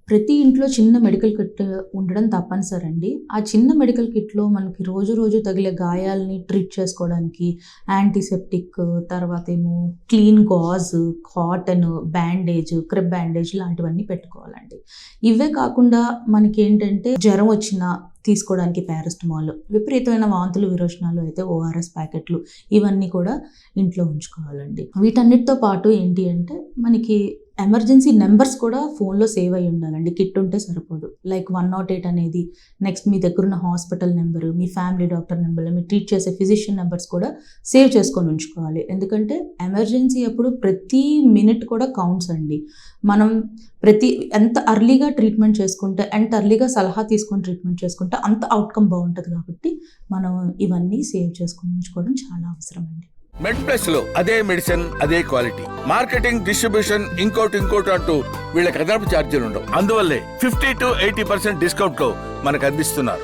ప్రతి ఇంట్లో చిన్న మెడికల్ కిట్ ఉండడం తప్పనిసరండి. ఆ చిన్న మెడికల్ కిట్‌లో మనకి రోజు రోజు తగిలే గాయాలని ట్రీట్ చేసుకోవడానికి యాంటీసెప్టిక్, తర్వాతేమో clean gauze, cotton, bandage, crepe bandage లాంటివన్నీ పెట్టుకోవాలండి. ఇవే కాకుండా మనకేంటంటే జ్వరం వచ్చినా తీసుకోవడానికి పారాసిటమాల్, విపరీతమైన వాంతులు, విరోచనాలు అయితే ఓఆర్ఎస్ ప్యాకెట్లు ఇవన్నీ కూడా ఇంట్లో ఉంచుకోవాలండి. వీటన్నిటితో పాటు ఏంటి అంటే మనకి ఎమర్జెన్సీ నెంబర్స్ కూడా ఫోన్‌లో సేవ్ అయ్యి ఉండాలండి. కిట్ ఉంటే సరిపోదు. లైక్ 108 అనేది, నెక్స్ట్ మీ దగ్గరున్న హాస్పిటల్ నెంబరు, మీ ఫ్యామిలీ డాక్టర్ నెంబర్లు, మీరు ట్రీట్ చేసే ఫిజిషియన్ నెంబర్స్ కూడా సేవ్ చేసుకొని ఉంచుకోవాలి. ఎందుకంటే ఎమర్జెన్సీ అప్పుడు ప్రతి మినిట్ కూడా కౌంట్స్ అండి. మనం ఎంత అర్లీగా ట్రీట్మెంట్ చేసుకుంటే, ఎంత అర్లీగా సలహా తీసుకొని ట్రీట్మెంట్ చేసుకుంటే అంత అవుట్‌కమ్ బావుంటది కాబట్టి మనం ఇవన్నీ సేవ్ చేసుకొని ఉంచుకోవడం చాలా అవసరం అండి. మెడ్ ప్లస్ లో అదే మెడిసిన్, అదే క్వాలిటీ, మార్కెటింగ్, డిస్ట్రిబ్యూషన్, ఇంకోటి అంటూ వీళ్ళకి అదనపు ఛార్జీలు ఉండవు. అందువల్లే 50 to 80% డిస్కౌంట్ లో మనకు అందిస్తున్నారు.